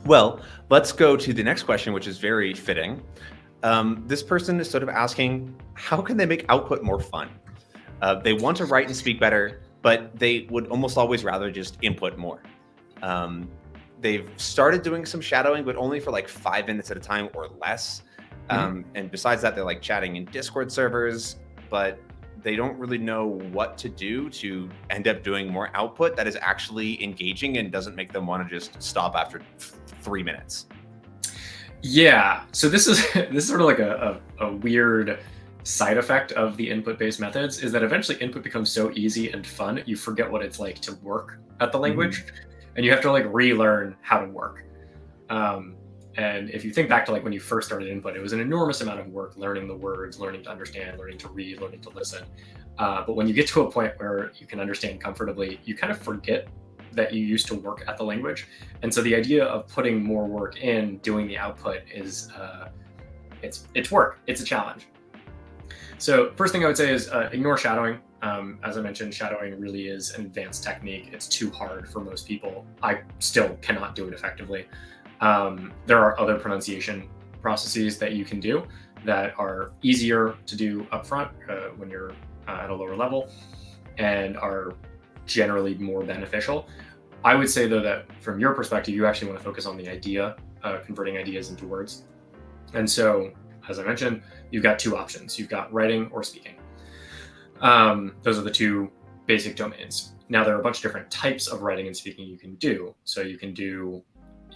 Well, let's go to the next question, which is very fitting. This person is sort of asking, how can they make output more fun? They want to write and speak better, but they would almost always rather just input more. They've started doing some shadowing, but only for like 5 minutes at a time or less. And besides that, they're like chatting in Discord servers, but they don't really know what to do to end up doing more output that is actually engaging and doesn't make them want to just stop after 3 minutes. Yeah, so this is sort of like a weird side effect of the input-based methods, is that eventually input becomes so easy and fun, you forget what it's like to work at the language, and you have to like relearn how to work. And if you think back to like when you first started input, it was an enormous amount of work learning the words, learning to understand, learning to read, learning to listen. But when you get to a point where you can understand comfortably, you kind of forget that you used to work at the language. And so the idea of putting more work in, doing the output is, it's work, it's a challenge. So first thing I would say is ignore shadowing. As I mentioned, shadowing really is an advanced technique. It's too hard for most people. I still cannot do it effectively. There are other pronunciation processes that you can do that are easier to do upfront when you're at a lower level and are generally more beneficial. I would say though that from your perspective, you actually want to focus on the idea, converting ideas into words. And so, as I mentioned, you've got two options. You've got writing or speaking. Those are the two basic domains. Now there are a bunch of different types of writing and speaking you can do. So you can do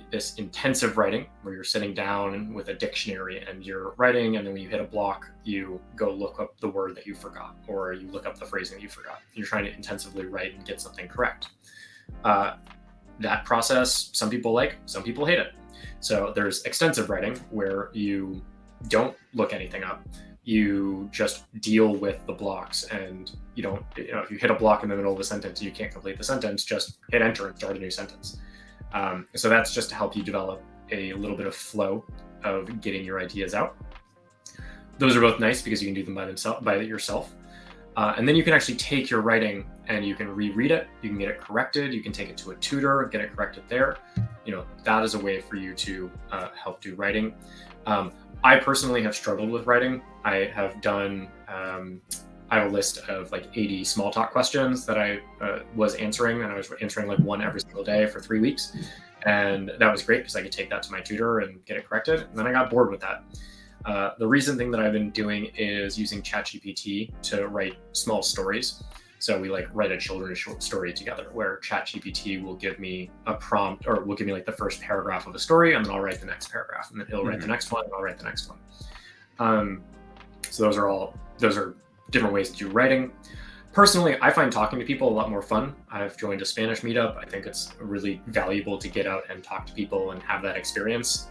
this intensive writing where you're sitting down with a dictionary and you're writing, and then when you hit a block, you go look up the word that you forgot, or you look up the phrasing that you forgot. You're trying to intensively write and get something correct. That process, some people like, some people hate it. So there's extensive writing where you don't look anything up. You just deal with the blocks, and you don't, if you hit a block in the middle of a sentence, you can't complete the sentence, just hit enter and start a new sentence. So that's just to help you develop a little bit of flow of getting your ideas out. Those are both nice because you can do them by yourself. And then you can actually take your writing and you can reread it. You can get it corrected. You can take it to a tutor and get it corrected there. That is a way for you to help do writing. I personally have struggled with writing. I have done, I have a list of like 80 small talk questions that I was answering, and I was answering like one every single day for 3 weeks. And that was great because I could take that to my tutor and get it corrected. And then I got bored with that. The recent thing that I've been doing is using ChatGPT to write small stories. So we like write a children's short story together where ChatGPT will give me a prompt, or will give me like the first paragraph of a story, and then I'll write the next paragraph, and then he'll write the next one, and I'll write the next one. So those are different ways to do writing. Personally, I find talking to people a lot more fun. I've joined a Spanish meetup. I think it's really valuable to get out and talk to people and have that experience.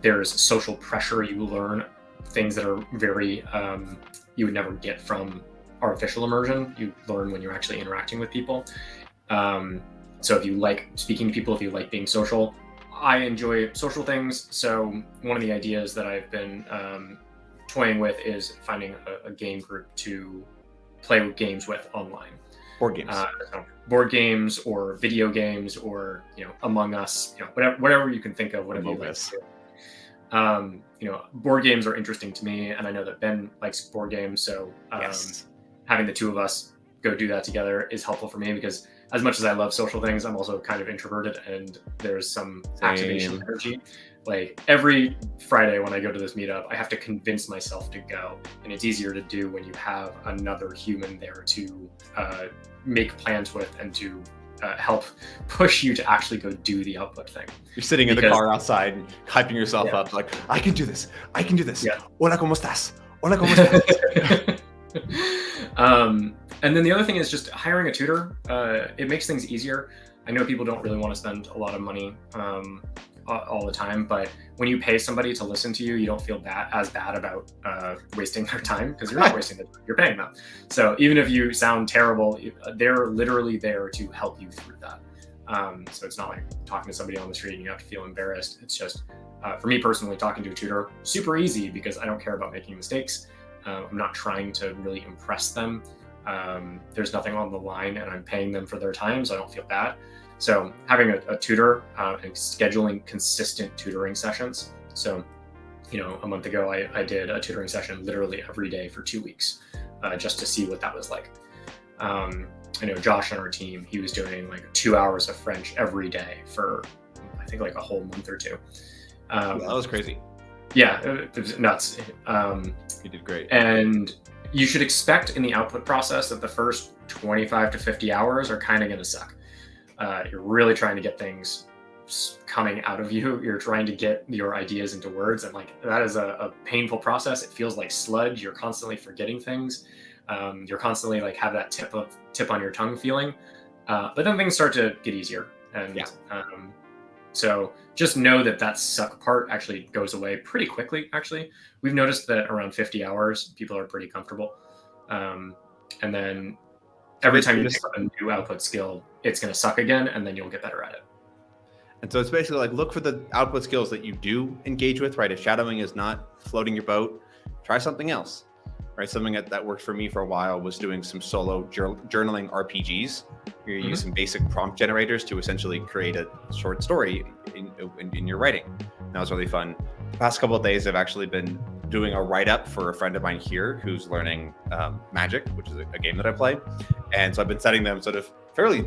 There's social pressure. You learn things that are very, you would never get from artificial immersion. You learn when you're actually interacting with people. So if you like speaking to people, if you like being social, I enjoy social things. So one of the ideas that I've been toying with is finding a game group to play games with online. Board games. Board games or video games, or Among Us, whatever you can think of, whatever you like to do. Board games are interesting to me, and I know that Ben likes board games, so yes. Having the two of us go do that together is helpful for me, because as much as I love social things, I'm also kind of introverted, and there's some activation energy. Like every Friday when I go to this meetup, I have to convince myself to go, and it's easier to do when you have another human there to make plans with and to help push you to actually go do the output thing. You're sitting in the car outside, hyping yourself up, like, I can do this. I can do this. Yeah. Hola, ¿cómo estás? Hola, ¿cómo estás? And then the other thing is just hiring a tutor. It makes things easier. I know people don't really want to spend a lot of money all the time, but when you pay somebody to listen to you, you don't feel as bad about wasting their time, because you're not wasting the time, you're paying them. So even if you sound terrible, they're literally there to help you through that. So it's not like talking to somebody on the street and you have to feel embarrassed. It's just, for me personally, talking to a tutor, super easy, because I don't care about making mistakes. I'm not trying to really impress them. There's nothing on the line, and I'm paying them for their time, so I don't feel bad. So having a tutor and scheduling consistent tutoring sessions. So, a month ago, I did a tutoring session literally every day for 2 weeks, just to see what that was like. I know Josh on our team, he was doing like 2 hours of French every day for, I think, like a whole month or two. That was crazy. Yeah, it was nuts. You did great. And you should expect in the output process that the first 25 to 50 hours are kind of going to suck. You're really trying to get things coming out of you. You're trying to get your ideas into words, and like that is a painful process. It feels like sludge. You're constantly forgetting things. You're constantly like have that tip on your tongue feeling. But then things start to get easier. And so just know that suck part actually goes away pretty quickly. Actually, we've noticed that around 50 hours, people are pretty comfortable. And then every time you pick up a new output skill, it's going to suck again, and then you'll get better at it. And so it's basically like, look for the output skills that you do engage with, right? If shadowing is not floating your boat, try something else, right? Something that worked for me for a while was doing some solo journaling RPGs. You use some basic prompt generators to essentially create a short story in your writing. That was really fun. The past couple of days, I've actually been doing a write-up for a friend of mine here who's learning Magic, which is a game that I play. And so I've been sending them sort of fairly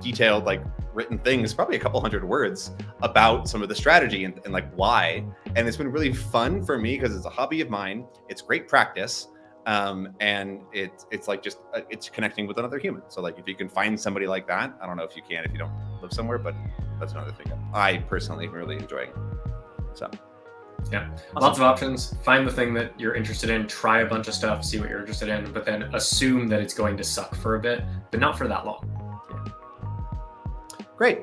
detailed, like written things, probably a couple hundred words about some of the strategy and like why. And it's been really fun for me because it's a hobby of mine. It's great practice. And it's like just it's connecting with another human. So like if you can find somebody like that, I don't know if you can if you don't live somewhere, but that's another thing I personally am really enjoying. So yeah, awesome. Lots of options. Find the thing that you're interested in, try a bunch of stuff, see what you're interested in, but then assume that it's going to suck for a bit, but not for that long. Great.